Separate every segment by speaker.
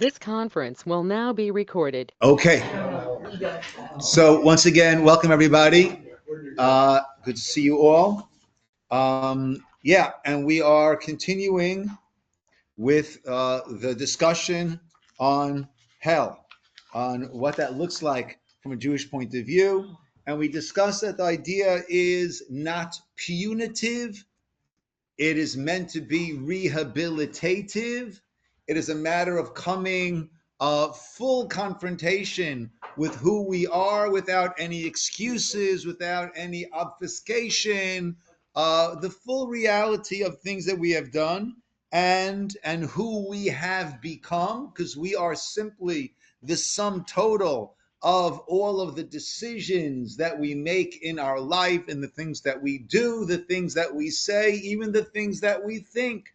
Speaker 1: This conference will now be recorded.
Speaker 2: Okay. So once again, welcome everybody. Good to see you all. Yeah, and we are continuing with the discussion on hell, on what that looks like from a Jewish point of view. And we discussed that the idea is not punitive. It is meant to be rehabilitative. It is a matter of coming full confrontation with who we are without any excuses, without any obfuscation, the full reality of things that we have done and who we have become, because we are simply the sum total of all of the decisions that we make in our life and the things that we do, the things that we say, even the things that we think.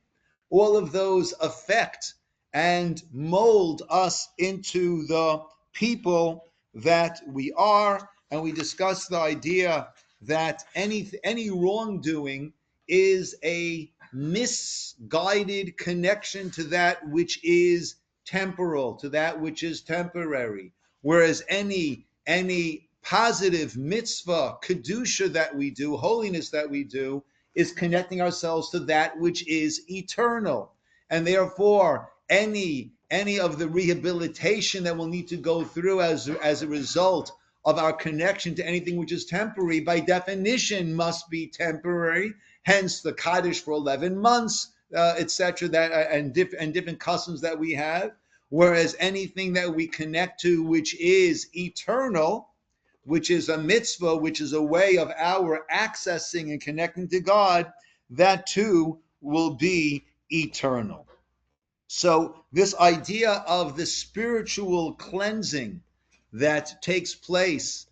Speaker 2: All of those affect and mold us into the people that we are. And we discussed the idea that any wrongdoing is a misguided connection to that which is temporal, to that which is temporary. Whereas any positive mitzvah, kedusha that we do, holiness that we do, is connecting ourselves to that which is eternal. And therefore, any of the rehabilitation that we'll need to go through as a result of our connection to anything which is temporary, by definition, must be temporary. Hence, the Kaddish for 11 months, etc., and different customs that we have. Whereas anything that we connect to which is eternal, which is a mitzvah, which is a way of our accessing and connecting to God, that too will be eternal. So this idea of the spiritual cleansing that takes place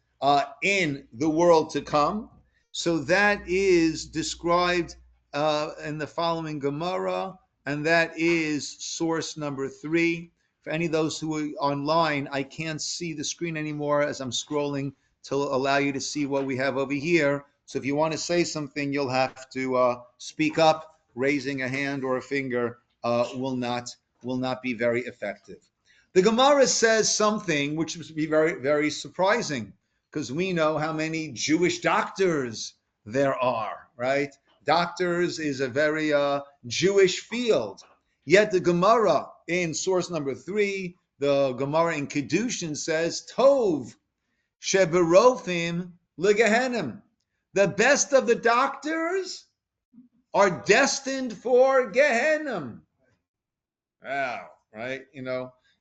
Speaker 2: in the world to come, so that is described in the following Gemara, and that is source number 3. For any of those who are online, I can't see the screen anymore as I'm scrolling to allow you to see what we have over here. So if you want to say something, you'll have to speak up. Raising a hand or a finger will not be very effective. The Gemara says something which would be very, very surprising, because we know how many Jewish doctors there are, right? Doctors is a very Jewish field. Yet the Gemara in source number 3, the Gemara in Kedushin says, Tov sheberofim legehenim. The best of the doctors are destined for Gehenna. Wow, right?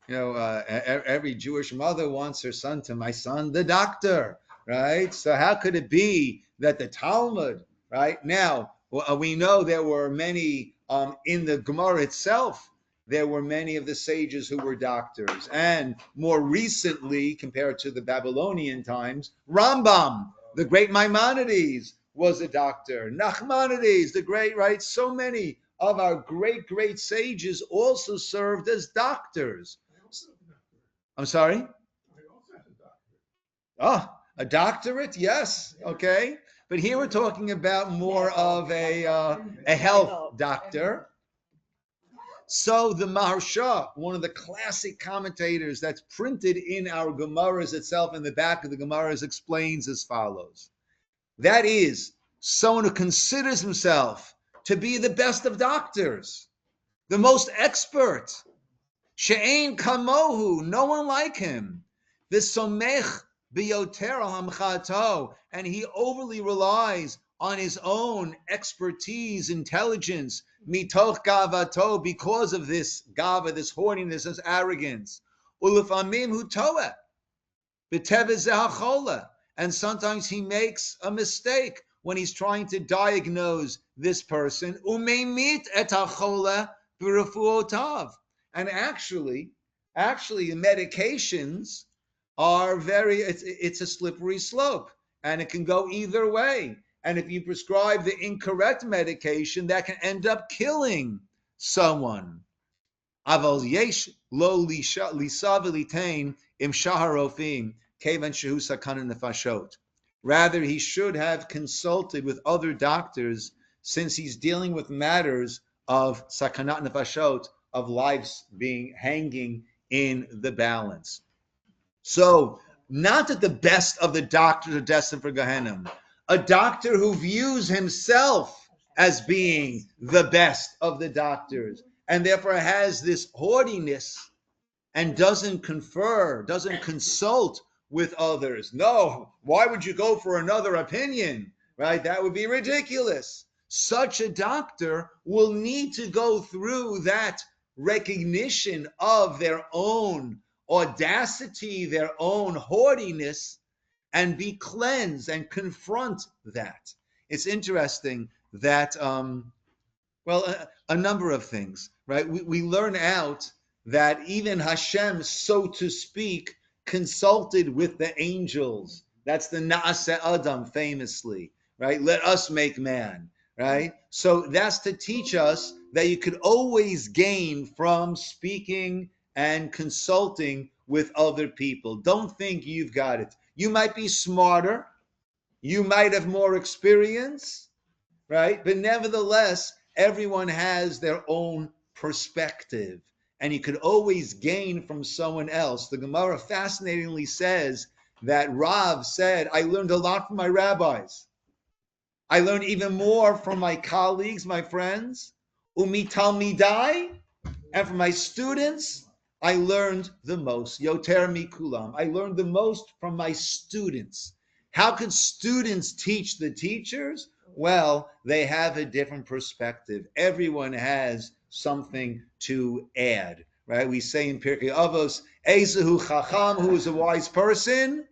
Speaker 2: Every Jewish mother wants her son to, my son, the doctor, right? So how could it be that the Talmud, right? Now, we know there were many, in the Gemara itself, there were many of the sages who were doctors. And more recently, compared to the Babylonian times, Rambam, the great Maimonides, was a doctor. Nachmanides, the great, right? So many of our great sages also served as doctors. I'm sorry? Oh, a doctorate? Yes. Okay. But here we're talking about more of a health doctor. So the Maharsha, one of the classic commentators that's printed in our Gemaras itself, in the back of the Gemaras, explains as follows. That is, someone who considers himself to be the best of doctors, the most expert. She'ein kamohu, no one like him. V'somech biyoter al hamchato, and he overly relies on his own expertise, intelligence, mitoch gavato, because of this gava, this haughtiness, this arrogance. Ulefamim hu toeh, b'teveh zeh hachola, and sometimes he makes a mistake when he's trying to diagnose this person. Umeimit et hachola b'refuotav. And actually, the medications are it's a slippery slope, and it can go either way. And if you prescribe the incorrect medication, that can end up killing someone. Aval yesh lo lisa v'litain im shaharofim kevan shehu sakana nefashot. Rather, he should have consulted with other doctors, since he's dealing with matters of sakanat nefashot, of lives being hanging in the balance. So, not that the best of the doctors are destined for Gehenna. A doctor who views himself as being the best of the doctors and therefore has this haughtiness and doesn't confer, doesn't consult with others. No, why would you go for another opinion? Right? That would be ridiculous. Such a doctor will need to go through that recognition of their own audacity, their own haughtiness, and be cleansed and confront that. It's interesting that a number of things, right? We learn out that even Hashem, so to speak, consulted with the angels. That's the Naaseh Adam famously, right? Let us make man, right? So that's to teach us that you could always gain from speaking and consulting with other people. Don't think you've got it. You might be smarter, you might have more experience, right? But nevertheless, everyone has their own perspective, and you could always gain from someone else. The Gemara fascinatingly says that Rav said, I learned a lot from my rabbis. I learned even more from my colleagues, my friends. Umi talmidai, and from my students, I learned the most. Yoter mikulam. I learned the most from my students. How could students teach the teachers? Well, they have a different perspective. Everyone has something to add, right? We say in Pirkei Avos, Ezehu Chacham, who is a wise person?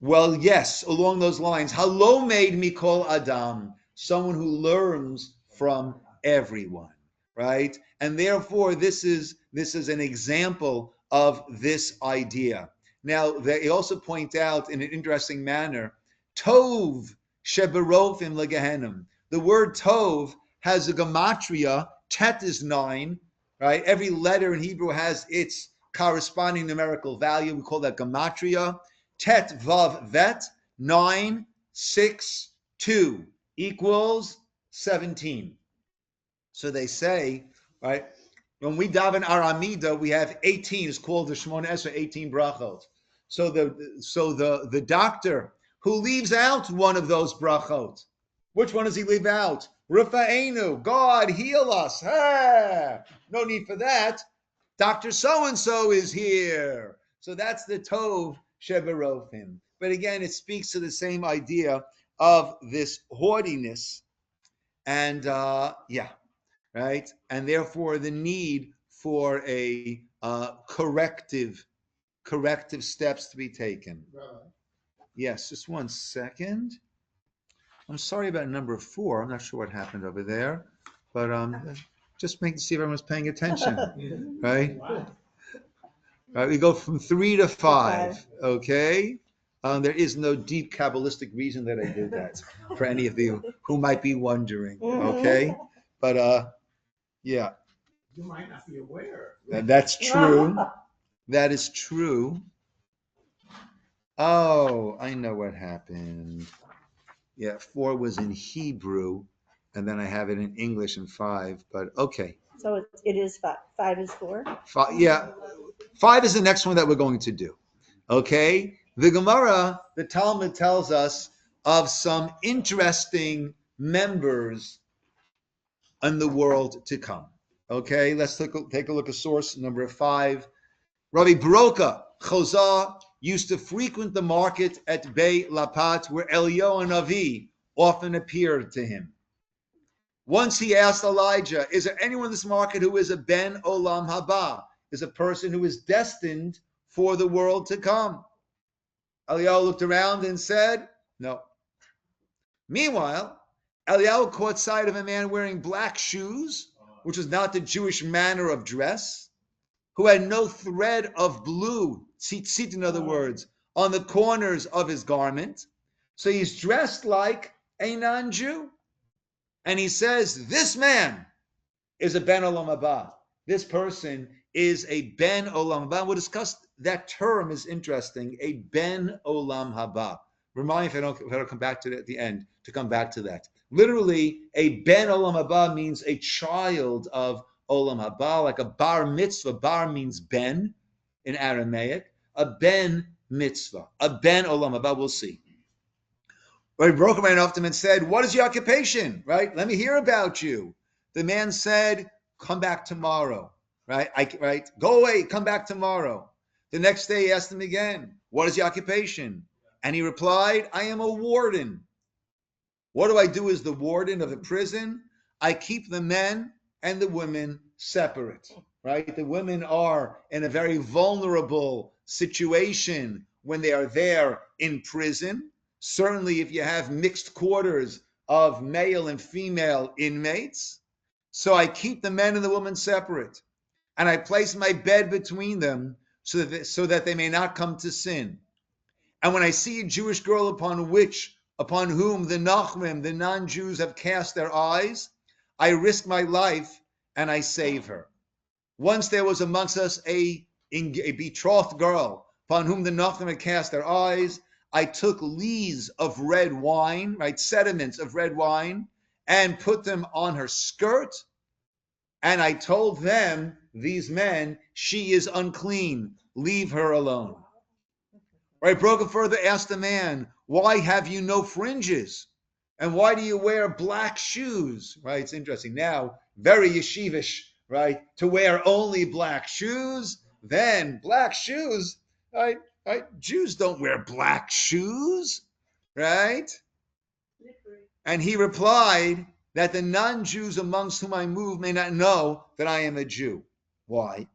Speaker 2: Well, yes, along those lines. Halo made Mikol Adam, someone who learns from everyone, right? And therefore, this is an example of this idea. Now, they also point out in an interesting manner, Tov sheberofim legehenim. The word Tov has a gematria. Tet is 9, right? Every letter in Hebrew has its corresponding numerical value. We call that gematria. Tet vav vet 9 6 2 equals 17. So they say, right? When we daven Aramida, we have 18. It's called the Shemona Esrei, 18 brachot. So the doctor who leaves out one of those brachot, which one does he leave out? Rufa'enu, God heal us. Hey, no need for that. Dr. So-and-so is here. So that's the Tov Sheberofim. But again, it speaks to the same idea of this haughtiness and right? And therefore the need for a corrective steps to be taken. Rabbi. Yes, just one second. I'm sorry about number 4. I'm not sure what happened over there, but just making see if everyone's paying attention, right? Wow. Right, we go from 3 to 5. Okay. There is no deep Kabbalistic reason that I did that for any of you who might be wondering. Okay, but yeah.
Speaker 3: You might not be aware.
Speaker 2: That's true. That is true. Oh, I know what happened. Yeah, 4 was in Hebrew, and then I have it in English in 5, but okay.
Speaker 4: So it is 5. 5 is 4?
Speaker 2: 5, yeah. 5 is the next one that we're going to do. Okay? The Gemara, the Talmud tells us of some interesting members in the world to come. Okay, let's take a look at source number 5. Rabbi Broka Chozah used to frequent the market at Bei Lapat, where Eliyahu Navi often appeared to him. Once he asked Elijah, is there anyone in this market who is a Ben Olam Haba, is a person who is destined for the world to come? Eliyahu looked around and said, no. Meanwhile, Eliyahu caught sight of a man wearing black shoes, which was not the Jewish manner of dress, who had no thread of blue, tzitzit in other words, on the corners of his garment. So he's dressed like a non-Jew. And he says, this man is a Ben Olam Haba. This person is a Ben Olam Haba. We'll discuss that term is interesting, a Ben Olam Haba. Remind me if I don't come back to it at the end, to come back to that. Literally, a Ben Olam Haba means a child of olam haba, like a bar mitzvah. Bar means ben in Aramaic. A ben mitzvah, a ben olam haba. We'll see. Right, broke him right off to him and said, "What is your occupation? Right, let me hear about you." The man said, "Come back tomorrow." Right, go away, come back tomorrow. The next day, he asked him again, "What is your occupation?" And he replied, "I am a warden." What do I do as the warden of the prison? I keep the men and the women separate, right? The women are in a very vulnerable situation when they are there in prison. Certainly, if you have mixed quarters of male and female inmates. So I keep the men and the women separate, and I place my bed between them so that they may not come to sin. And when I see a Jewish girl upon whom the Nachmim, the non-Jews, have cast their eyes, I risk my life and I save her. Once there was amongst us a betrothed girl upon whom the Nachmim had cast their eyes. I took lees of red wine, right, sediments of red wine, and put them on her skirt. And I told them, these men, she is unclean. Leave her alone. Right, Broga further asked the man, "Why have you no fringes? And why do you wear black shoes?" Right, it's interesting. Now, very yeshivish, right, to wear only black shoes. Then black shoes, right? Jews don't wear black shoes, right? And he replied that the non-Jews amongst whom I move may not know that I am a Jew. Why?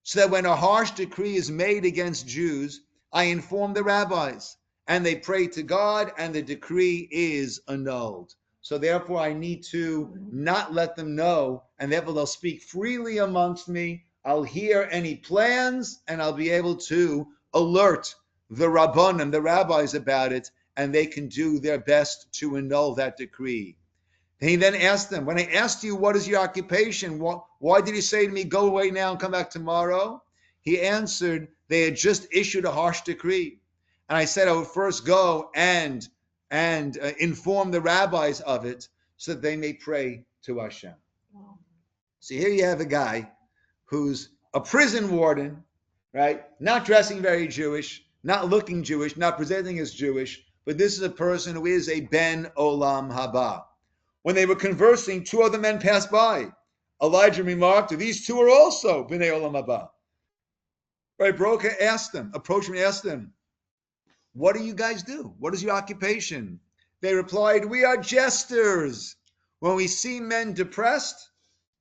Speaker 2: So that when a harsh decree is made against Jews, I inform the rabbis, and they pray to God, and the decree is annulled. So therefore, I need to not let them know, and therefore they'll speak freely amongst me. I'll hear any plans, and I'll be able to alert the rabbanim, the rabbis, about it, and they can do their best to annul that decree. He then asked them, "When I asked you, what is your occupation? Why did you say to me, go away now and come back tomorrow?" He answered, they had just issued a harsh decree. And I said I would first go and inform the rabbis of it so that they may pray to Hashem. Wow. So here you have a guy who's a prison warden, right? Not dressing very Jewish, not looking Jewish, not presenting as Jewish, but this is a person who is a ben olam haba. When they were conversing, two other men passed by. Elijah remarked, "These two are also bnei olam haba." Right, Broka approached him and asked them, "What do you guys do? What is your occupation?" They replied, "We are jesters. When we see men depressed,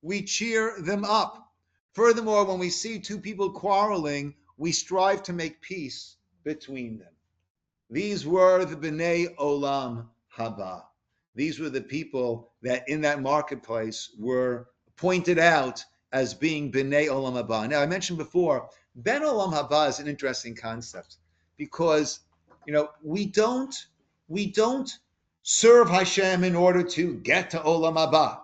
Speaker 2: we cheer them up. Furthermore, when we see two people quarreling, we strive to make peace between them." These were the bnei olam haba. These were the people that in that marketplace were pointed out as being bnei olam haba. Now, I mentioned before, ben olam haba is an interesting concept because, we don't serve Hashem in order to get to olam haba.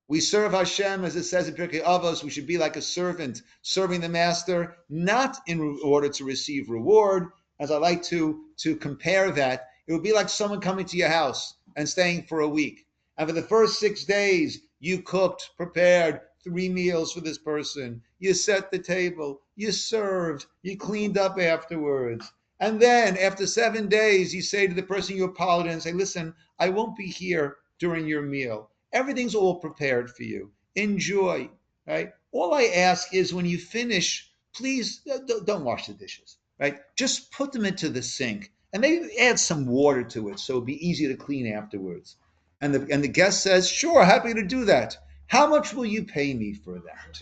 Speaker 2: We serve Hashem, as it says in Pirkei Avos, we should be like a servant serving the master, not in order to receive reward. As I like to compare that, it would be like someone coming to your house and staying for a week. And for the first 6 days, you cooked, prepared 3 meals for this person. You set the table, you served, you cleaned up afterwards. And then after 7 days, you say to the person you apologize and say, "Listen, I won't be here during your meal. Everything's all prepared for you. Enjoy," right? All I ask is when you finish, please don't wash the dishes, right? Just put them into the sink and maybe add some water to it so it'll be easier to clean afterwards. And the guest says, "Sure, happy to do that. How much will you pay me for that?"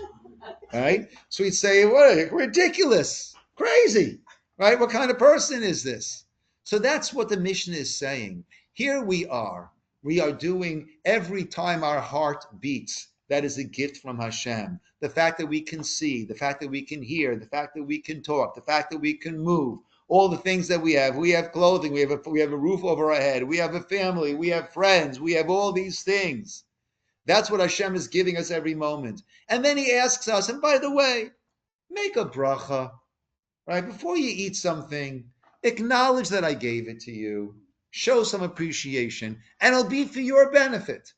Speaker 2: Right? So he'd say, "What? Ridiculous, crazy, right? What kind of person is this?" So that's what the Mishnah is saying. Here we are doing, every time our heart beats, that is a gift from Hashem. The fact that we can see, the fact that we can hear, the fact that we can talk, the fact that we can move, all the things that we have clothing, we have a roof over our head, we have a family, we have friends, we have all these things. That's what Hashem is giving us every moment. And then he asks us, and by the way, make a bracha, right? Before you eat something, acknowledge that I gave it to you. Show some appreciation, and it'll be for your benefit.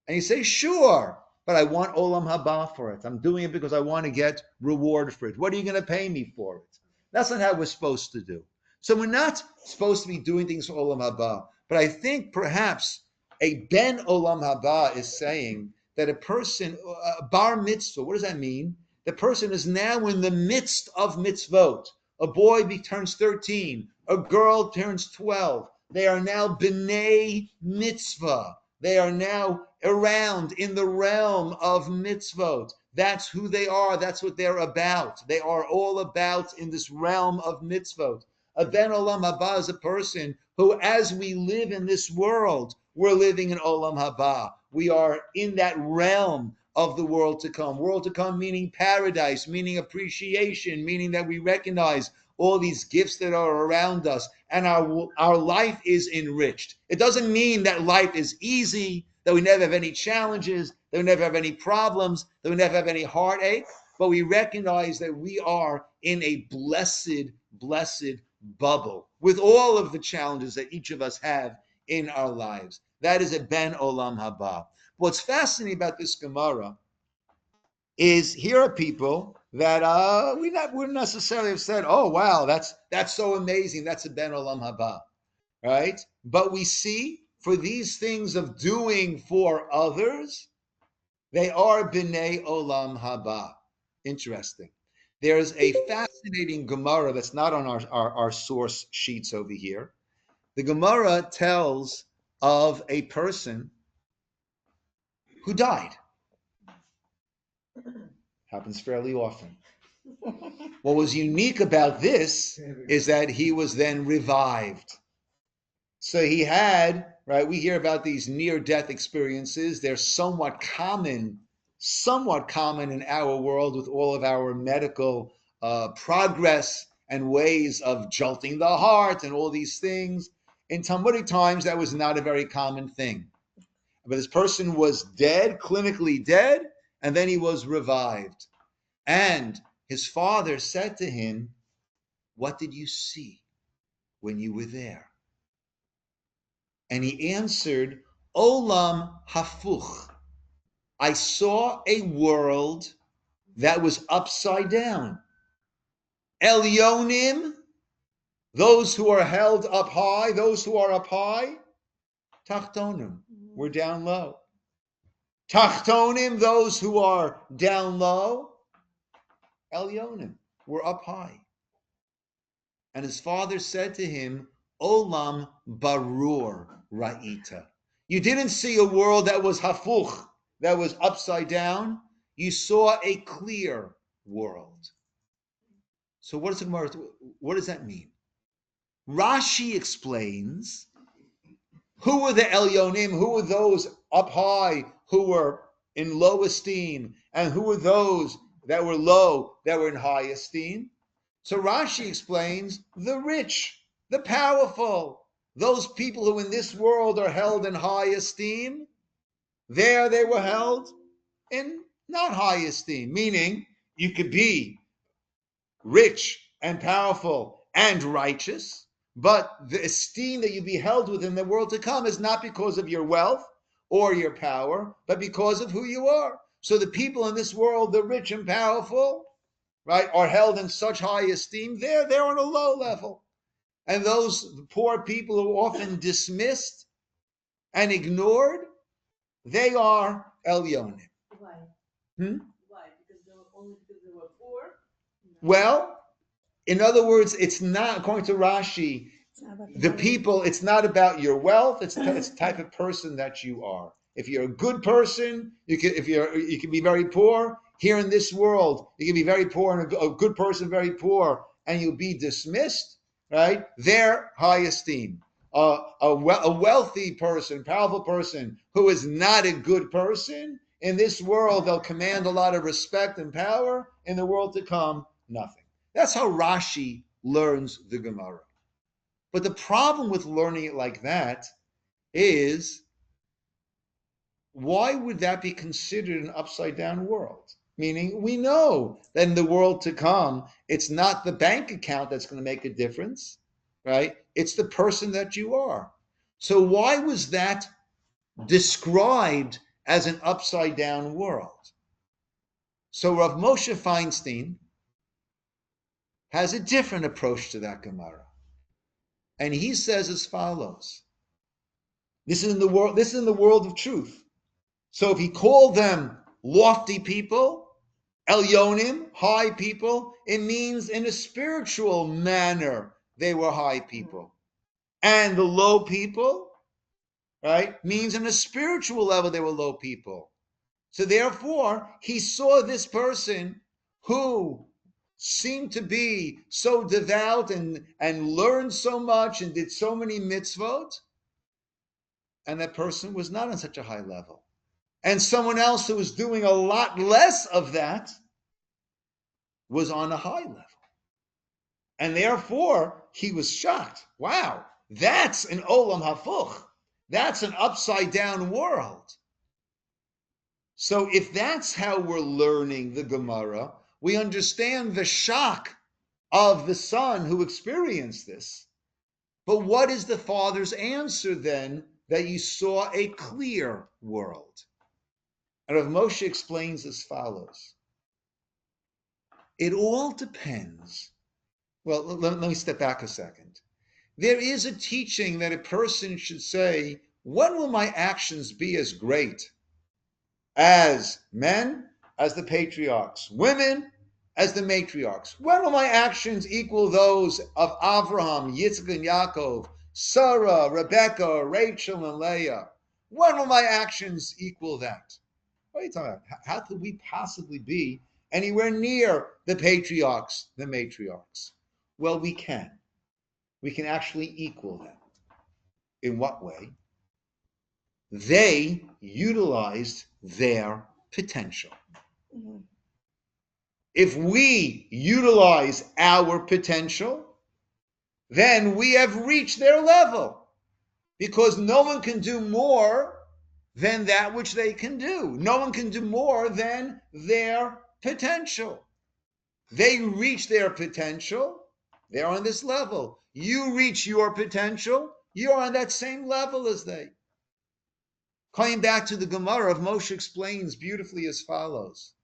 Speaker 2: And you say, "Sure, but I want olam haba for it. I'm doing it because I want to get reward for it. What are you going to pay me for it? That's not how we're supposed to do. So we're not supposed to be doing things for olam haba. But I think perhaps a ben olam haba is saying that a person, a bar mitzvah, what does that mean? The person is now in the midst of mitzvot. A boy turns 13, a girl turns 12. They are now b'nei mitzvah. They are now around in the realm of mitzvot. That's who they are. That's what they're about. They are all about in this realm of mitzvot. A ben olam haba is a person who, as we live in this world, we're living in olam haba. We are in that realm of the world to come. World to come meaning paradise, meaning appreciation, meaning that we recognize all these gifts that are around us, and our life is enriched. It doesn't mean that life is easy, that we never have any challenges, that we never have any problems, that we never have any heartache, but we recognize that we are in a blessed bubble with all of the challenges that each of us have in our lives. That is a ben olam haba. What's fascinating about this Gemara is here are people that we wouldn't necessarily have said, "Oh, wow, that's so amazing. That's a ben olam haba," right? But we see for these things of doing for others, they are b'nei olam haba. Interesting. There's a fascinating Gemara that's not on our source sheets over here. The Gemara tells of a person who died. Happens fairly often. What was unique about this is that he was then revived. So he had, right, we hear about these near-death experiences. They're somewhat common in our world with all of our medical progress and ways of jolting the heart and all these things. In Talmudic times, that was not a very common thing. But this person was dead, clinically dead, and then he was revived. And his father said to him, "What did you see when you were there?" And he answered, "Olam hafuch. I saw a world that was upside down. Elyonim, those who are held up high, those who are up high. Tachtonim, we're down low. Tachtonim, those who are down low. Elyonim, we're up high." And his father said to him, "Olam barur ra'ita." You didn't see a world that was hafuch, that was upside down. You saw a clear world. So what does that mean? Rashi explains, who were the Elyonim? Who were those up high who were in low esteem? And who were those that were low that were in high esteem? So Rashi explains the rich, the powerful, those people who in this world are held in high esteem. There they were held in not high esteem, meaning you could be rich and powerful and righteous, but the esteem that you be held with in the world to come is not because of your wealth or your power, but because of who you are. So the people in this world, the rich and powerful, right, are held in such high esteem. They're on a low level. And those poor people who are often dismissed and ignored, they are Elyonim.
Speaker 5: Why?
Speaker 2: Hmm?
Speaker 5: Why? Because they were poor?
Speaker 2: Well, in other words, it's not, according to Rashi,
Speaker 4: It's not about
Speaker 2: the
Speaker 4: money.
Speaker 2: people, it's not about your wealth, it's the type of person that you are. If you're a good person, you can be very poor. Here in this world, you can be very poor and a good person very poor, and you'll be dismissed, right? They're high esteem. A wealthy person, powerful person who is not a good person, in this world, they'll command a lot of respect and power. In the world to come, nothing. That's how Rashi learns the Gemara. But the problem with learning it like that is, why would that be considered an upside down world? Meaning, we know that in the world to come, it's not the bank account that's going to make a difference, right? It's the person that you are. So why was that described as an upside down world. So Rav Moshe Feinstein has a different approach to that Gemara. And he says as follows. This is in the world of truth. So if he called them lofty people, Elyonim, high people, it means in a spiritual manner they were high people. And the low people, right, means in a spiritual level they were low people. So therefore, he saw this person who seemed to be so devout and learned so much and did so many mitzvot, and that person was not on such a high level. And someone else who was doing a lot less of that was on a high level. And therefore, he was shocked. Wow, that's an olam hafuch. That's an upside down world. So if that's how we're learning the Gemara, we understand the shock of the son who experienced this. But what is the father's answer then that you saw a clear world? And Rav Moshe explains as follows. It all depends. Well, let me step back a second. There is a teaching that a person should say, when will my actions be as great as men, as the patriarchs, women, as the matriarchs? When will my actions equal those of Avraham, Yitzchak and Yaakov, Sarah, Rebecca, Rachel and Leah? When will my actions equal that? What are you talking about? How could we possibly be anywhere near the patriarchs, the matriarchs? Well, we can. We can actually equal them. In what way? They utilized their potential. If we utilize our potential, then we have reached their level, because no one can do more than that which they can do. No one can do more than their potential. They reach their potential, they're on this level. You reach your potential, you're on that same level as they. Coming back to the Gemara, Moshe explains beautifully as follows.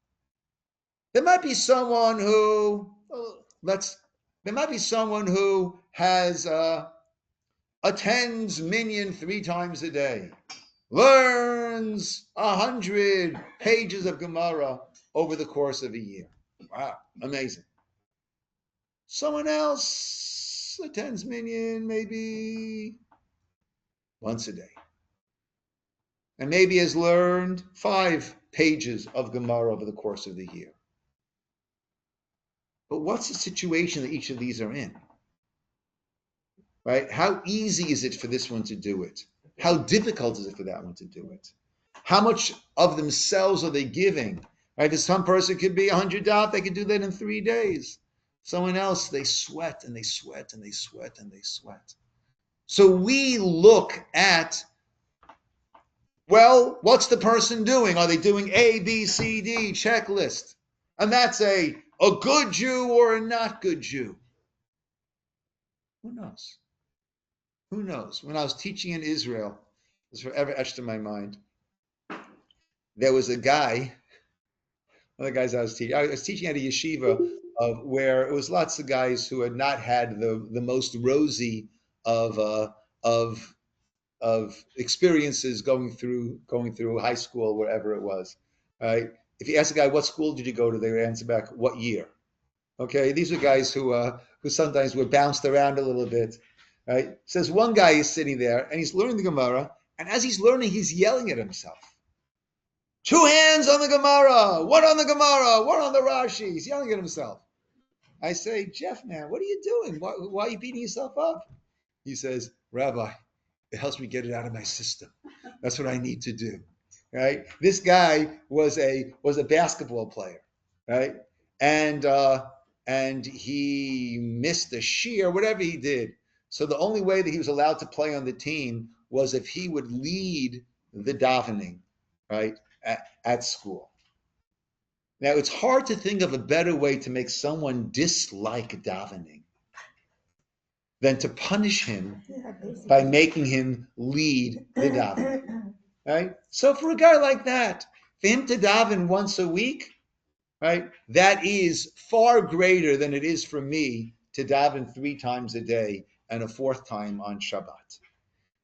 Speaker 2: There might be someone who, has attends minyan 3 times a day, learns 100 pages of Gemara over the course of a year. Wow, amazing. Someone else attends minyan maybe once a day, and maybe has learned 5 pages of Gemara over the course of the year. But what's the situation that each of these are in? Right? How easy is it for this one to do it? How difficult is it for that one to do it? How much of themselves are they giving? Right? For some person could be 100 daf, they could do that in 3 days. Someone else, they sweat and they sweat and they sweat and they sweat. So we look at, well, what's the person doing? Are they doing A, B, C, D, checklist? And that's a good Jew or a not good Jew. Who knows? Who knows? When I was teaching in Israel, it was forever etched in my mind. There was a guy, one of the guys I was teaching at a yeshiva where it was lots of guys who had not had the most rosy of experiences going through high school, wherever it was. Right? If you ask a guy, what school did you go to, they would answer back, what year? Okay, these are guys who sometimes were bounced around a little bit. Right? Says one guy is sitting there and he's learning the Gemara, and as he's learning, he's yelling at himself. 2 hands on the Gemara, 1 on the Gemara, 1 on the Rashi. He's yelling at himself. I say, Jeff, man, what are you doing? Why are you beating yourself up? He says, Rabbi, it helps me get it out of my system. That's what I need to do. Right? This guy was a basketball player, right? And he missed a shear, whatever he did. So the only way that he was allowed to play on the team was if he would lead the davening, right, at school. Now, it's hard to think of a better way to make someone dislike davening than to punish him by making him lead the davening. right? So for a guy like that, for him to daven once a week, right, that is far greater than it is for me to daven 3 times a day and a 4th time on Shabbat,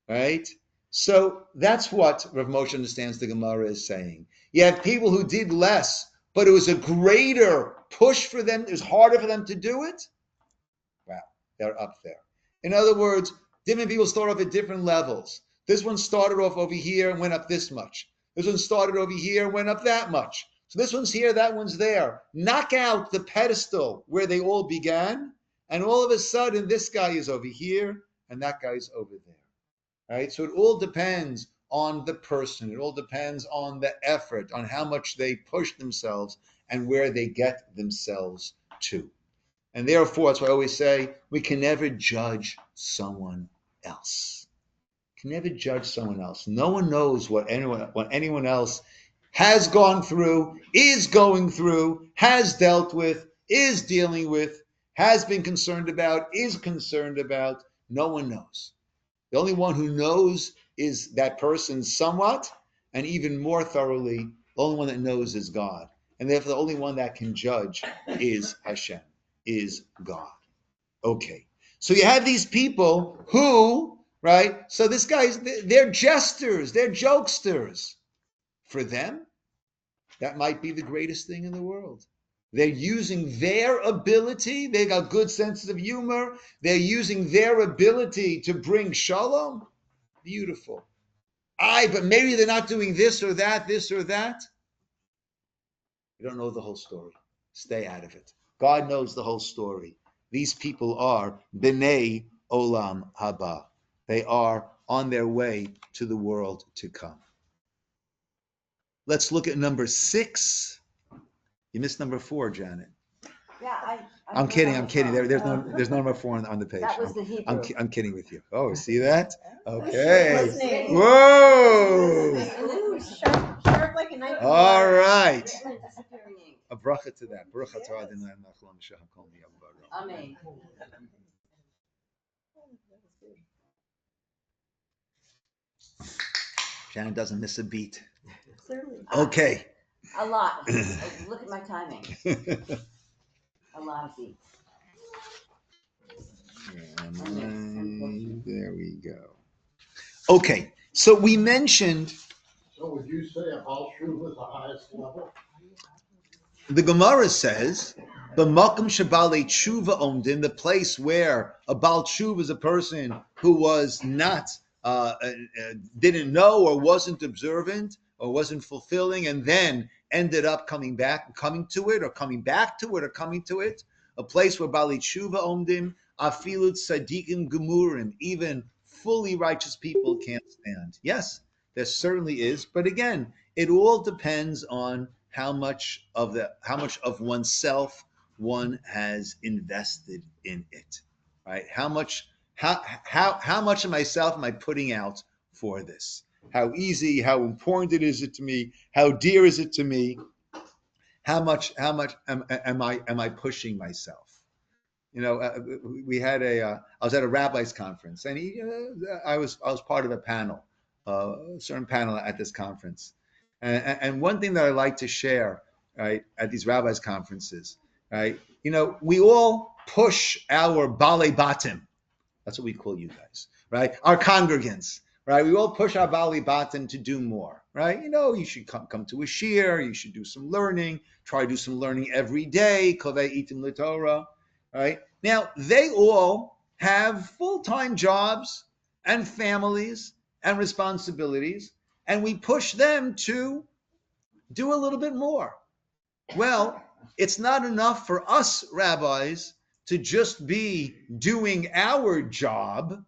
Speaker 2: right? So that's what Rav Moshe understands the Gemara is saying. You have people who did less, but it was a greater push for them. It was harder for them to do it. Wow, they're up there. In other words, different people start off at different levels. This one started off over here and went up this much. This one started over here and went up that much. So this one's here, that one's there. Knock out the pedestal where they all began, and all of a sudden this guy is over here and that guy's over there. Right? So it all depends on the person. It all depends on the effort, on how much they push themselves and where they get themselves to. And therefore, that's why I always say, we can never judge someone else. Can never judge someone else. No one knows what anyone else has gone through, is going through, has dealt with, is dealing with, has been concerned about, is concerned about. No one knows. The only one who knows is that person somewhat, and even more thoroughly, the only one that knows is God. And therefore, the only one that can judge is Hashem, is God. Okay. So you have these people who, right? So this guy's, they're jesters, they're jokesters. For them, that might be the greatest thing in the world. They're using their ability. They got good senses of humor. They're using their ability to bring shalom. Beautiful. But maybe they're not doing this or that, this or that. You don't know the whole story. Stay out of it. God knows the whole story. These people are B'nai Olam Haba. They are on their way to the world to come. Let's look at number 6. You missed number 4, Janet.
Speaker 6: Yeah,
Speaker 2: I'm kidding. There's no number 4 on the page.
Speaker 6: That was the Hebrew.
Speaker 2: I'm kidding with you. Oh, see that? Okay.
Speaker 4: Listening.
Speaker 2: Whoa.
Speaker 4: Ooh, sharp like a knife.
Speaker 2: All right. A bracha to that. Baruch atah Adonai Melech Haolam Kol Yavaro.
Speaker 6: Amen.
Speaker 2: Janet doesn't miss a beat.
Speaker 4: Clearly.
Speaker 2: Okay.
Speaker 6: A lot. Look at my timing. A lot of beats.
Speaker 2: There we go. Okay. So we mentioned.
Speaker 3: So would you say a Baal Shuv is the highest level?
Speaker 2: The Gemara says, "B'makom shebalei tshuva omdim," the place where a Baal Tshuva is a person who was not, didn't know or wasn't observant or wasn't fulfilling, and then ended up coming back to it. A place where balei tshuva omdim, afilut tzadikim gemurim, even fully righteous people can't stand. Yes, there certainly is, but again, it all depends on how much of oneself one has invested in it, right? How much of myself am I putting out for this? How easy, how important it is to me? How dear is it to me? How much am I pushing myself? You know, we had I was at a rabbi's conference, and I was part of a panel, a certain panel at this conference. And one thing that I like to share, right, at these rabbis' conferences, right, you know, we all push our balei batim. That's what we call you guys, right? Our congregants, right? We all push our balei batim to do more, right? You know, you should come to a shiur, you should do some learning, try to do some learning every day, kovei itim l'Torah, right? Now, they all have full-time jobs and families and responsibilities, and we push them to do a little bit more. Well, it's not enough for us rabbis to just be doing our job,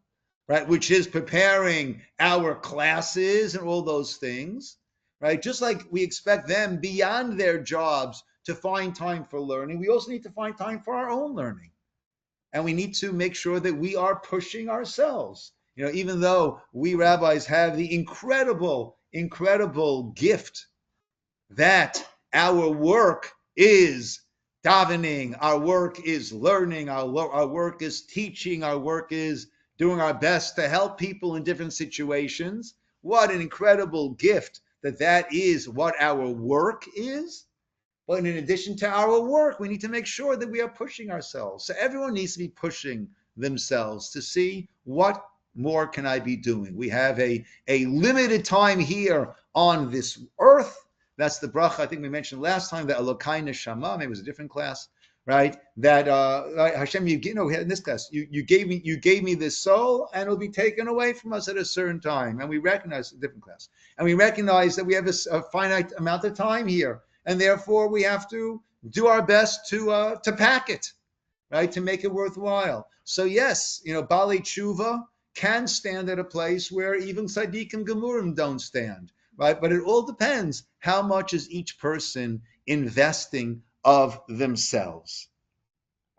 Speaker 2: right, which is preparing our classes and all those things, right? Just like we expect them beyond their jobs to find time for learning, we also need to find time for our own learning. And we need to make sure that we are pushing ourselves. You know, even though we rabbis have the incredible gift that our work is davening, our work is learning, our work is teaching, our work is doing our best to help people in different situations. What an incredible gift that is what our work is. But in addition to our work, we need to make sure that we are pushing ourselves. So everyone needs to be pushing themselves to see what more can I be doing. We have a limited time here on this earth. That's the bracha I think we mentioned last time, that Elokai Neshama, maybe it was a different class, right? That Hashem, in this class, you gave me this soul, and it'll be taken away from us at a certain time. And we recognize a different class. And we recognize that we have a finite amount of time here. And therefore, we have to do our best to pack it, right, to make it worthwhile. So yes, Bali Tshuva can stand at a place where even Tzaddikim Gemurim don't stand, right? But it all depends how much is each person investing of themselves.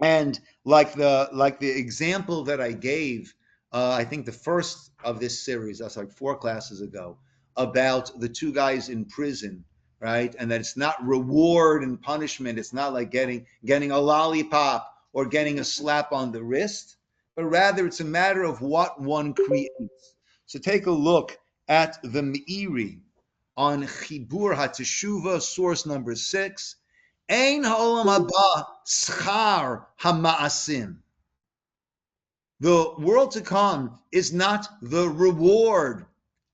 Speaker 2: And like the example that I gave, I think the first of this series, that's like 4 classes ago, about the 2 guys in prison, right? And that it's not reward and punishment. It's not like getting a lollipop or getting a slap on the wrist, but rather it's a matter of what one creates. So take a look at the Meiri on Chibur HaTeshuva, source number 6. Ein ha'olam haba schar hama'asim. The world to come is not the reward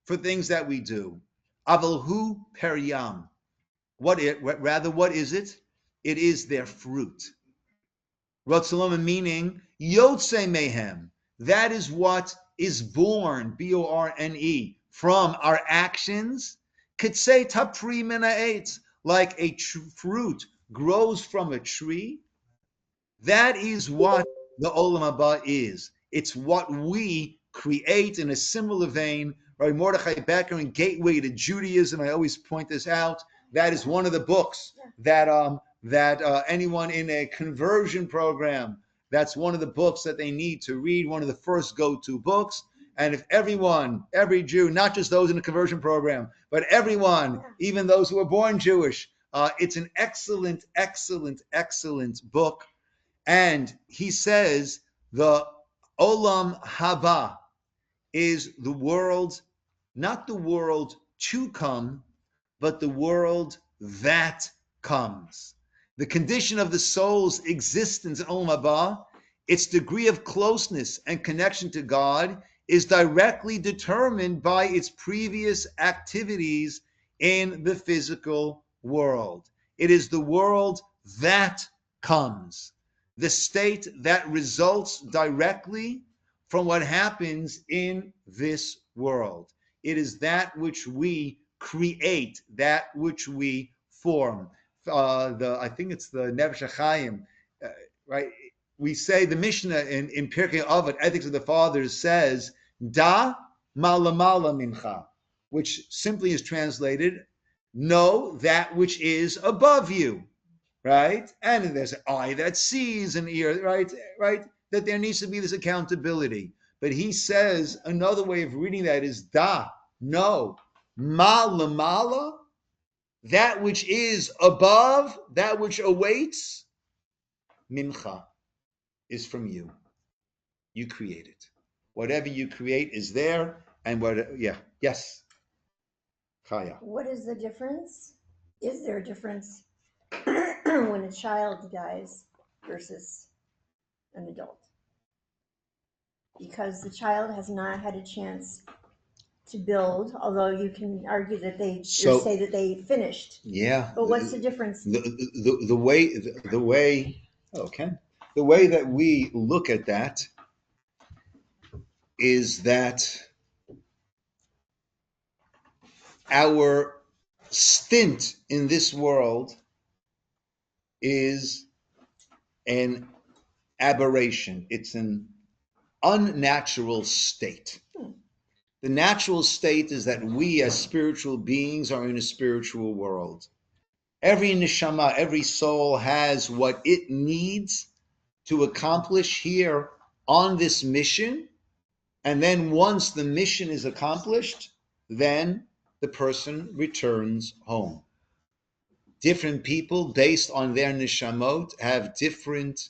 Speaker 2: for things that we do. Aval hu peryam. What is it? It is their fruit. Ratzaloma meaning yotze mehem. That is what is born, borne, from our actions. Kitsei tapri min ha'etz, like a fruit grows from a tree. That is what the Olam Haba is. It's what we create in a similar vein. Rabbi Mordechai Becker in Gateway to Judaism, I always point this out. That is one of the books that anyone in a conversion program, that's one of the books that they need to read, one of the first go-to books. And if every Jew, not just those in the conversion program, but everyone, even those who are born Jewish, it's an excellent, excellent, excellent book. And he says the Olam Haba is the world, not the world to come, but the world that comes. The condition of the soul's existence in Olam Haba, its degree of closeness and connection to God, is directly determined by its previous activities in the physical world. It is the world that comes, the state that results directly from what happens in this world. It is that which we create, that which we form. I think it's the Nefesh HaChaim, right? We say the Mishnah in Pirkei Avot, Ethics of the Fathers, says, Da malamala mincha, which simply is translated, know that which is above you, right? And there's an eye that sees, an ear, right? That there needs to be this accountability. But he says another way of reading that is da, no, malamala, that which is above, that which awaits, mincha, is from you. You create it. Whatever you create is there, and yes, Chaya.
Speaker 4: What is the difference? Is there a difference when a child dies versus an adult? Because the child has not had a chance to build, although you can argue that say that they finished.
Speaker 2: Yeah.
Speaker 4: But what's the difference?
Speaker 2: The way that we look at that is that our stint in this world is an aberration. It's an unnatural state. The natural state is that we as spiritual beings are in a spiritual world. Every neshama, every soul has what it needs to accomplish here on this mission. And then once the mission is accomplished, then the person returns home. Different people, based on their neshamot, have different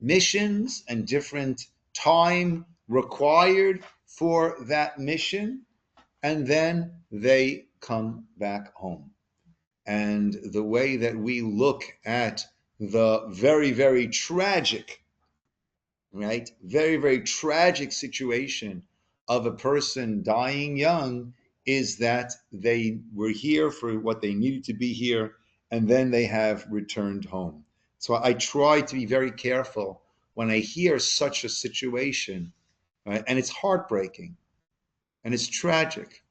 Speaker 2: missions and different time required for that mission. and then they come back home. And the way that we look at the very, very tragic, right? Very, very tragic situation of a person dying young is that they were here for what they needed to be here, and then they have returned home. So I try to be very careful when I hear such a situation, right? And it's heartbreaking and it's tragic.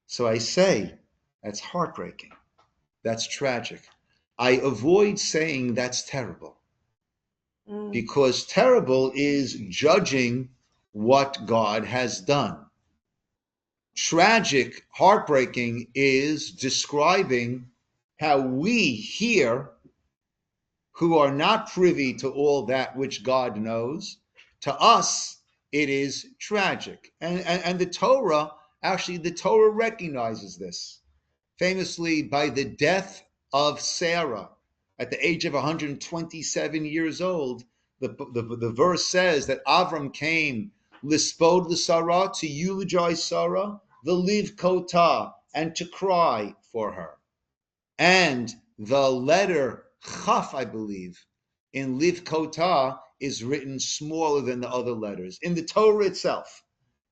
Speaker 2: So I say, that's heartbreaking. That's tragic. I avoid saying that's terrible, because terrible is judging what God has done. Tragic, heartbreaking is describing how we here, who are not privy to all that which God knows, to us it is tragic. And the Torah, actually the Torah recognizes this. Famously, by the death of Sarah at the age of 127 years old, the verse says that Avram came lispod l'Sarah, to eulogize Sarah, v'liv kota, and to cry for her. And the letter Chaf, I believe, in Liv Kota is written smaller than the other letters. In the Torah itself,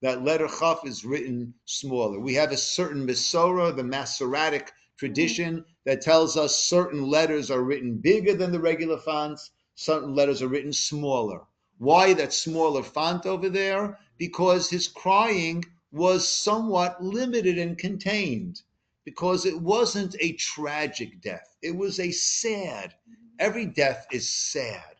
Speaker 2: that letter Chaf is written smaller. We have a certain Masorah, the Masoretic tradition, that tells us certain letters are written bigger than the regular fonts, certain letters are written smaller. Why that smaller font over there? Because his crying was somewhat limited and contained, because it wasn't a tragic death. It was a sad. Every death is sad.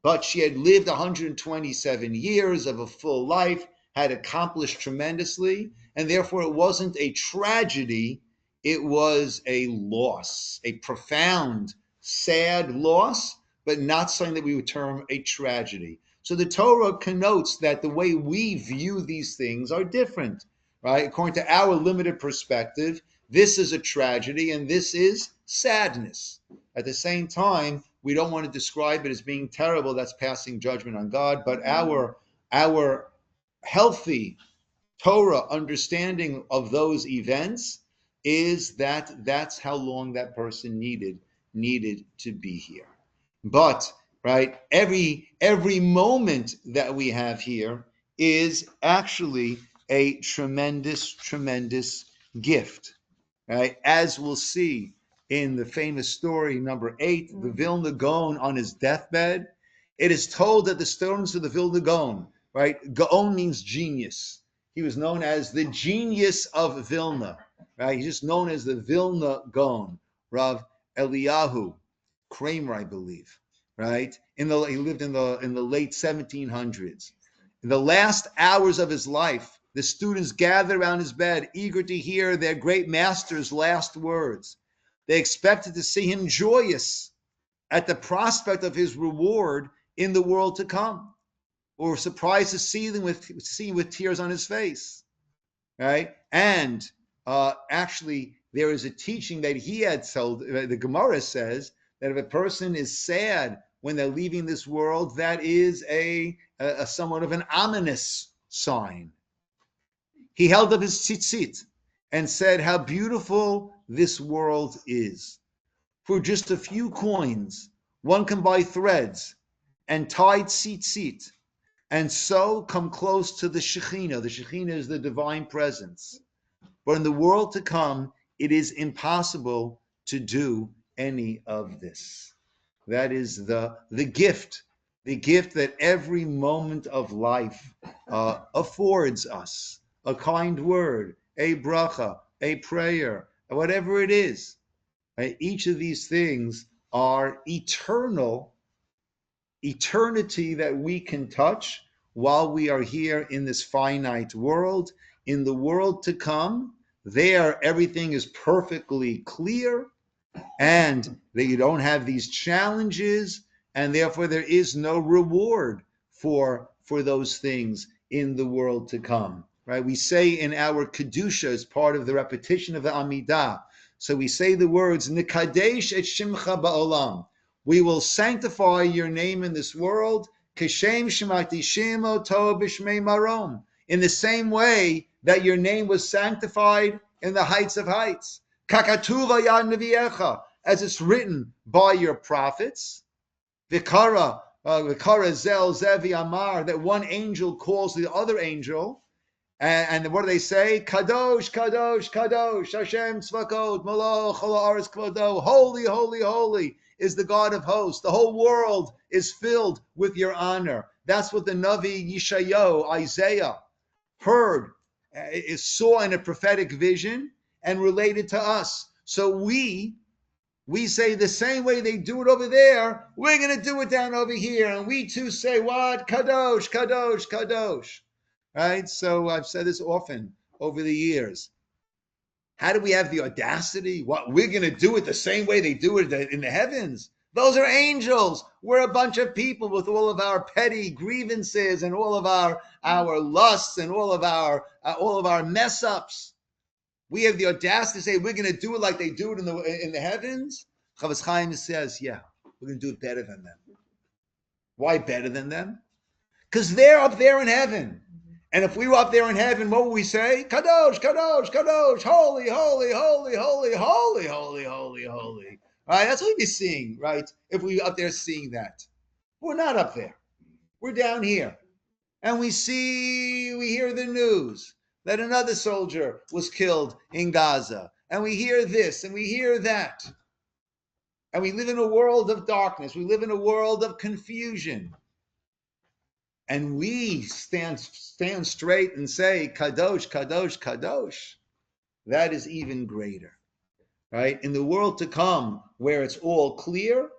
Speaker 2: But she had lived 127 years of a full life, had accomplished tremendously, and therefore it wasn't a tragedy, it was a loss, a profound, sad loss, but not something that we would term a tragedy. So the Torah connotes that the way we view these things are different, right? According to our limited perspective, this is a tragedy and this is sadness. At the same time, we don't want to describe it as being terrible. That's passing judgment on God. But our healthy Torah understanding of those events is that that's how long that person needed to be here. But right, every moment that we have here is actually a tremendous gift. Right? As we'll see in the famous story number 8, the Vilna Gaon on his deathbed, it is told that the students of the Vilna Gaon, right? Gaon means genius. He was known as the genius of Vilna, right? He's just known as the Vilna Gaon, Rav Eliyahu Kramer, I believe, right? He lived in the late 1700s. In the last hours of his life, the students gathered around his bed, eager to hear their great master's last words. They expected to see him joyous at the prospect of his reward in the world to come, or surprised to see him with tears on his face, right? And actually, there is a teaching that he had told. The Gemara says that if a person is sad when they're leaving this world, that is a somewhat of an ominous sign. He held up his tzitzit and said, how beautiful this world is. For just a few coins, one can buy threads and tie tzitzit, and so come close to the Shekhinah. The Shekhinah is the divine presence. But in the world to come, it is impossible to do any of this. That is the gift that every moment of life affords us. A kind word, a bracha, a prayer, whatever it is. Right? Each of these things are eternity that we can touch while we are here in this finite world. In the world to come, there everything is perfectly clear, and that you don't have these challenges, and therefore there is no reward for those things in the world to come. Right? We say in our Kedusha, as part of the repetition of the Amidah, so we say the words, Nikadesh et Shimcha ba'olam. We will sanctify your name in this world, Keshem Shemati Shemo Tov B'Shmei Marom. In the same way that your name was sanctified in the heights of heights. Kakatuva yad neviecha, as it's written by your prophets. Vikara zel zevi amar, that one angel calls the other angel. And what do they say? Kadosh, Kadosh, Kadosh, Hashem Tzvakot, Malach, Haaretz Kvodo. Holy, holy, holy is the God of hosts. The whole world is filled with your honor. That's what the Navi Yishayahu, Isaiah, heard, saw in a prophetic vision and related to us. So we say the same way they do it over there, we're going to do it down over here. And we too say what? Kadosh, Kadosh, Kadosh. Right? So I've said this often over the years. How do we have the audacity? What, we're going to do it the same way they do it in the heavens? Those are angels. We're a bunch of people with all of our petty grievances and all of our lusts and all of our mess ups. We have the audacity to say we're going to do it like they do it in the heavens. Chavetz Chaim says, yeah, we're going to do it better than them. Why better than them? Because they're up there in heaven. And if we were up there in heaven, what would we say? Kadosh, Kadosh, Kadosh, holy, holy, holy, holy, holy, holy, holy, holy. Right? That's what we'd be seeing, right? If we were up there seeing that. We're not up there. We're down here. And we hear the news that another soldier was killed in Gaza. And we hear this and we hear that. And we live in a world of darkness. We live in a world of confusion. And we stand straight and say, Kadosh, Kadosh, Kadosh. That is even greater, right? In the world to come, where it's all clear,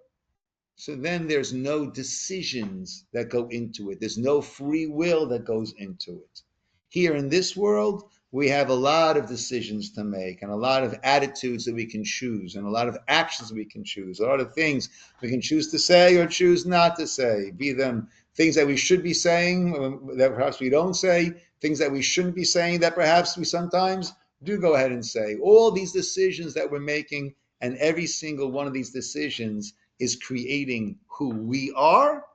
Speaker 2: so then there's no decisions that go into it. There's no free will that goes into it. Here in this world, we have a lot of decisions to make and a lot of attitudes that we can choose and a lot of actions we can choose, a lot of things we can choose to say or choose not to say, be them things that we should be saying that perhaps we don't say, things that we shouldn't be saying that perhaps we sometimes do go ahead and say. All these decisions that we're making, and every single one of these decisions is creating who we are,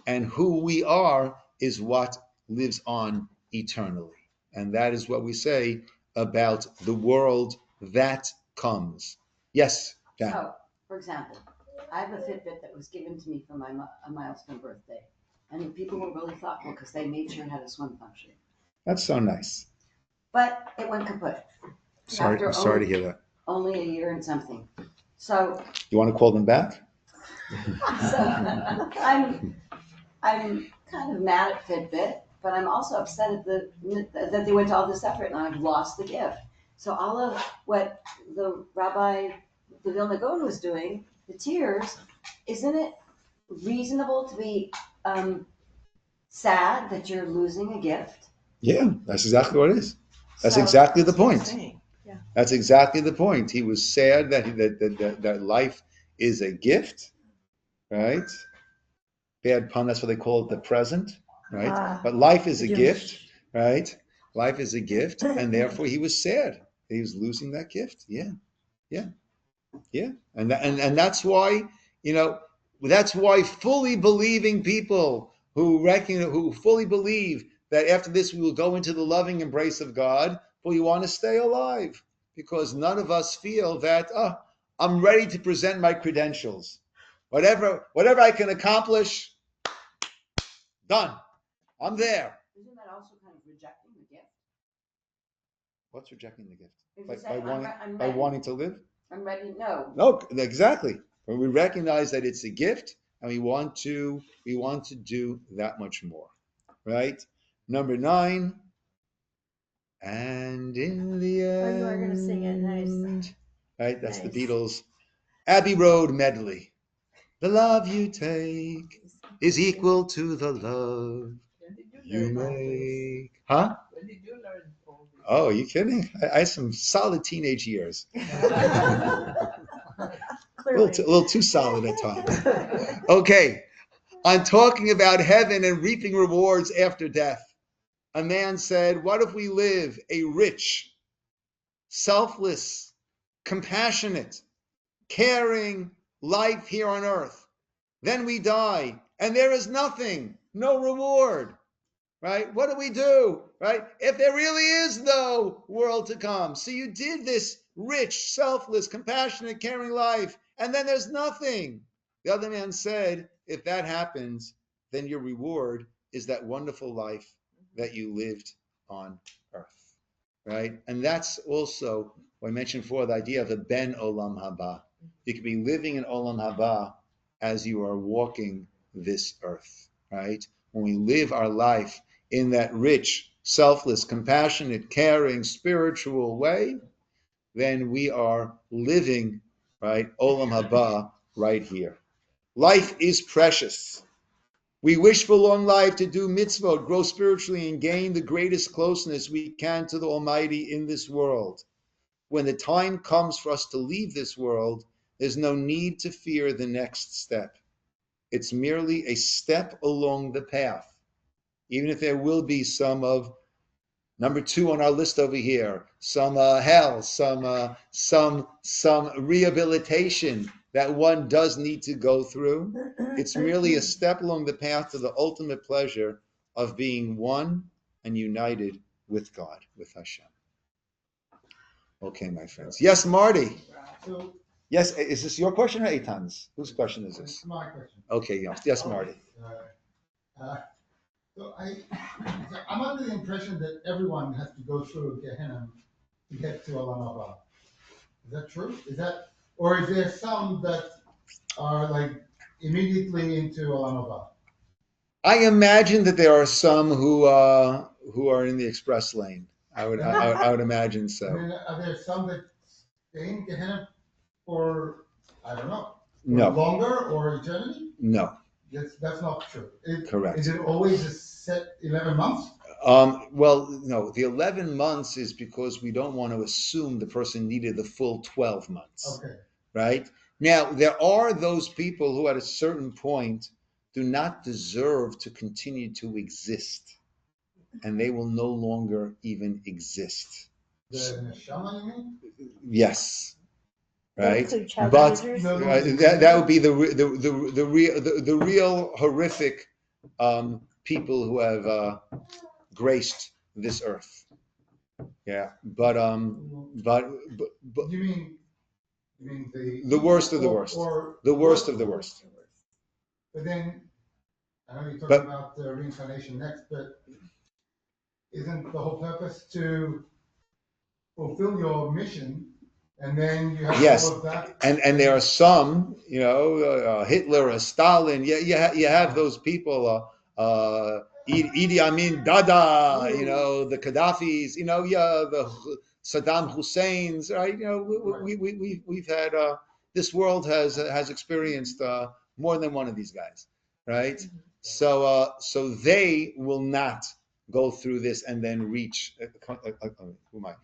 Speaker 2: and who we are is what lives on eternally. And that is what we say about the world that comes. Yes, Dan.
Speaker 6: So, for example, I have a Fitbit that was given to me for my milestone birthday. And the people were really thoughtful because they made sure it had a swim function.
Speaker 2: That's so nice. But
Speaker 6: it went kaput.
Speaker 2: I'm sorry to hear that.
Speaker 6: Only a year and something. So
Speaker 2: you want to call them back?
Speaker 6: So I'm kind of mad at Fitbit, but I'm also upset at that they went to all this effort and I've lost the gift. So all of what the Rabbi, the Vilna Gaon was doing, the tears, isn't it reasonable to be sad that you're losing a gift?
Speaker 2: Yeah, that's exactly what it is. That's exactly the point.
Speaker 4: Yeah.
Speaker 2: That's exactly the point. He was sad that life is a gift, right? Bad pun, that's what they call it, the present, right? But life is a gift, right? Life is a gift, and therefore he was sad that he was losing that gift. Yeah. And that's why, that's why fully believing people who fully believe that after this we will go into the loving embrace of God, we want to stay alive, because none of us feel that I'm ready to present my credentials. Whatever I can accomplish, done. I'm there.
Speaker 6: Isn't that also kind of rejecting the gift?
Speaker 2: What's rejecting the gift?
Speaker 6: By
Speaker 2: wanting to live?
Speaker 6: I'm ready. No.
Speaker 2: No, exactly. When we recognize that it's a gift and we want to do that much more. Right? Number 9. And in the end.
Speaker 4: You are going to sing it. Nice.
Speaker 2: Right? That's
Speaker 4: nice.
Speaker 2: The Beatles. Abbey Road medley. The love you take is equal to the love you make. Huh?
Speaker 5: When did you learn all this?
Speaker 2: Oh, are you kidding? I had some solid teenage years. a little too solid at times. Okay. On talking about heaven and reaping rewards after death, a man said, what if we live a rich, selfless, compassionate, caring life here on earth? Then we die, and there is nothing, no reward. right? What do we do, right? If there really is no world to come. So you did this rich, selfless, compassionate, caring life, and then there's nothing. The other man said, if that happens, then your reward is that wonderful life that you lived on earth, right? And that's also what I mentioned before, the idea of the ben olam haba. You could be living in olam haba as you are walking this earth, right? When we live our life in that rich, selfless, compassionate, caring, spiritual way, then we are living, right, olam haba right here. Life is precious. We wish for long life to do mitzvot, grow spiritually, and gain the greatest closeness we can to the Almighty in this world. When the time comes for us to leave this world, there's no need to fear the next step. It's merely a step along the path, even if there will be some of number 2 on our list over here, some hell, some rehabilitation that one does need to go through. It's merely a step along the path to the ultimate pleasure of being one and united with God, with Hashem. Okay, my friends. Yes, Marty.
Speaker 3: So,
Speaker 2: Yes, is this your question or Eitan's? Whose question is this?
Speaker 3: it's my question.
Speaker 2: Okay, yes, Marty.
Speaker 3: So I'm under the impression that everyone has to go through Gehenna to get to Olam Haba. Is that true? Or is there some that are like immediately into Olam Haba?
Speaker 2: I imagine that there are some who are in the express lane. I would imagine so.
Speaker 3: I mean, are there some that stay in Gehenna for, I don't know,
Speaker 2: No.
Speaker 3: longer or eternity?
Speaker 2: No.
Speaker 3: That's not true.
Speaker 2: Correct.
Speaker 3: Is it always a set 11 months?
Speaker 2: Well, no, the 11 months is because we don't want to assume the person needed the full 12 months.
Speaker 3: Okay.
Speaker 2: Right? Now, there are those people who at a certain point do not deserve to continue to exist, and they will no longer even exist.
Speaker 3: The neshama, you mean?
Speaker 2: Yes. Right?
Speaker 4: Include child
Speaker 2: But
Speaker 4: users?
Speaker 2: that would be the real horrific people who have graced this earth. Yeah, but
Speaker 3: You mean
Speaker 2: the worst of the worst, the worst of the worst.
Speaker 3: But then I know you're talking
Speaker 2: But-
Speaker 3: about reincarnation next, but isn't the whole purpose to fulfill your mission, and then you have
Speaker 2: Yes,
Speaker 3: all of that?
Speaker 2: and there are some, Hitler, Stalin. Yeah, you have those people. Idi Amin Dada, the Gaddafis, the Saddam Hussein's, right? We've had this world has experienced more than one of these guys, right? So they will not go through this and then reach. Who am I?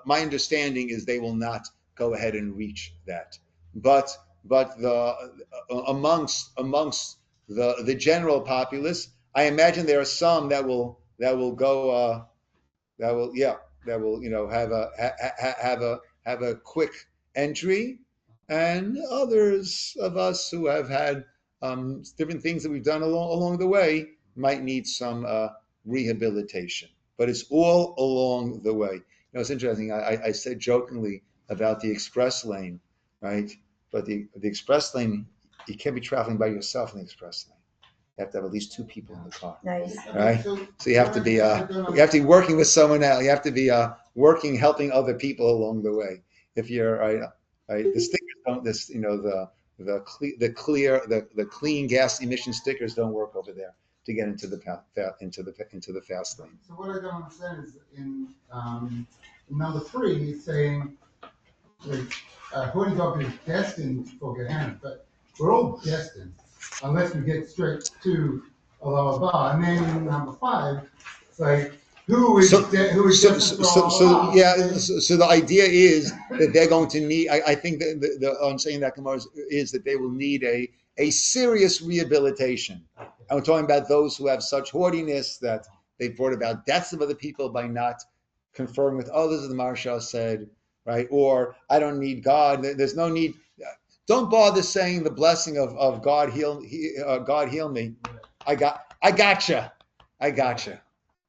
Speaker 2: My understanding is they will not go ahead and reach that, but the amongst the general populace, I imagine there are some that will go that will have a quick entry, and others of us who have had different things that we've done along the way might need some rehabilitation. But it's all along the way. It's interesting. I said jokingly about the express lane, right? But the express lane, you can't be traveling by yourself in the express lane. You have to have at least 2 people in the car.
Speaker 4: Nice.
Speaker 2: Right? So you have to be working with someone else. You have to be helping other people along the way. If you're the stickers don't the clean gas emission stickers don't work over there to get into the fast lane.
Speaker 3: So what I don't understand is in number 3, it's saying Holy is destined for Gehenna, but we're all destined unless we get straight to Olam Haba. And then in number 5, it's like who is destined for Olam Haba?
Speaker 2: So the idea is that they're going to need. I think that I'm saying that Gemara is that they will need a serious rehabilitation. And we're talking about those who have such haughtiness that they've brought about deaths of other people by not conferring with others, as the Maharsha said, right? Or I don't need God. There's no need. Don't bother saying the blessing of God heal me. I gotcha.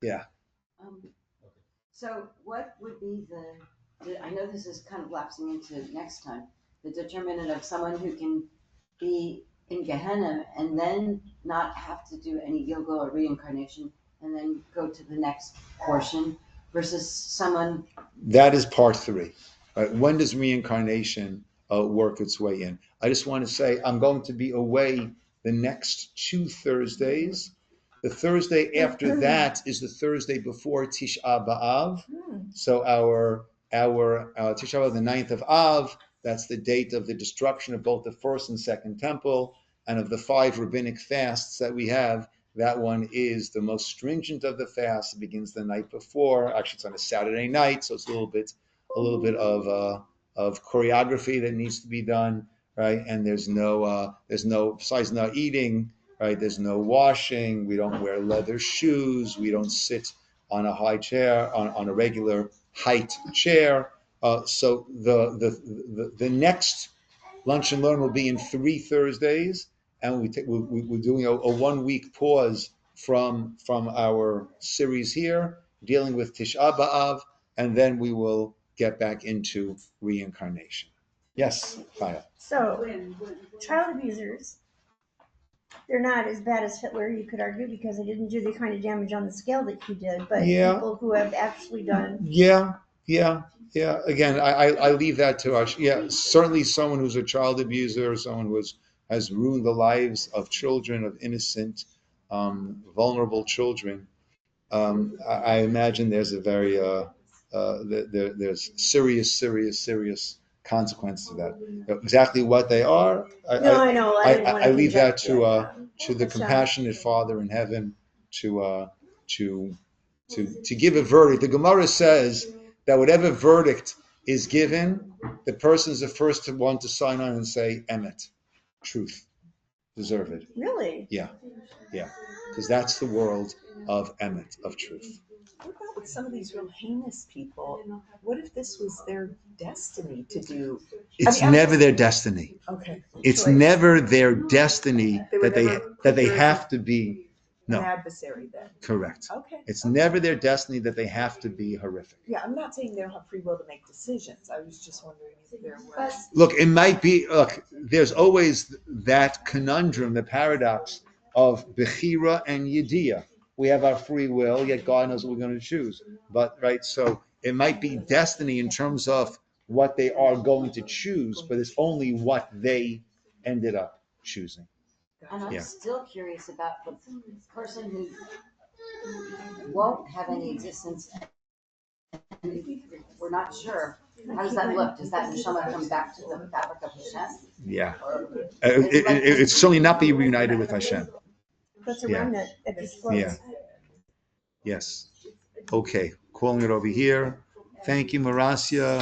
Speaker 2: Yeah.
Speaker 6: So what would be I know this is kind of lapsing into next time, the determinant of someone who can be in Gehenna and then not have to do any Gilgul or reincarnation and then go to the next portion versus someone.
Speaker 2: That is part 3. Right? When does reincarnation work its way in? I just want to say I'm going to be away the next 2 Thursdays. The Thursday after that is the Thursday before Tisha B'Av. So our Tisha B'Av, the 9th of Av, that's the date of the destruction of both the first and second temple, and of the 5 rabbinic fasts that we have. That one is the most stringent of the fasts. It begins the night before. Actually, it's on a Saturday night, so it's a little bit of choreography that needs to be done, right? And there's no besides not eating, right? There's no washing. We don't wear leather shoes. We don't sit on a high chair on a regular height chair. So the next Lunch and Learn will be in 3 Thursdays, and we're doing a 1 week pause from our series here, dealing with Tisha B'Av, and then we will get back into reincarnation. Yes, Chaya.
Speaker 4: So, child abusers, they're not as bad as Hitler, you could argue, because they didn't do the kind of damage on the scale that he did, but people who have actually done.
Speaker 2: Yeah. Again, I leave that to us. Yeah, certainly someone who's a child abuser, someone who has ruined the lives of children, of innocent, vulnerable children. I imagine there's a very there's serious consequences to that. Exactly what they are,
Speaker 4: I know.
Speaker 2: I leave that to the compassionate Father in heaven to give a verdict. The Gemara says that whatever verdict is given, the person is the first one to sign on and say emet, truth, deserved.
Speaker 4: Really?
Speaker 2: Yeah, because that's the world of emet, of truth.
Speaker 5: What about with some of these real heinous people? What if this was their destiny to do?
Speaker 2: It's never their destiny.
Speaker 5: Okay.
Speaker 2: It's never their destiny that they have to be. No.
Speaker 5: An adversary then.
Speaker 2: Correct.
Speaker 5: Okay.
Speaker 2: It's never their destiny that they have to be horrific.
Speaker 5: Yeah, I'm not saying they don't have free will to make decisions. I was just wondering if there was.
Speaker 2: Look, it might be. Look, there's always that conundrum, the paradox of Bechira and Yediyah. We have our free will, yet God knows what we're going to choose. But right, so it might be destiny in terms of what they are going to choose, but it's only what they ended up choosing.
Speaker 6: And I'm still curious about the person who won't have any existence. We're not sure. How does that look? Does that neshama come back to the fabric of Hashem?
Speaker 2: Yeah. It's certainly not be reunited with Hashem.
Speaker 4: That's a remnant that just floats.
Speaker 2: Yeah. Yes. Okay. Calling it over here. Thank you, Marasia.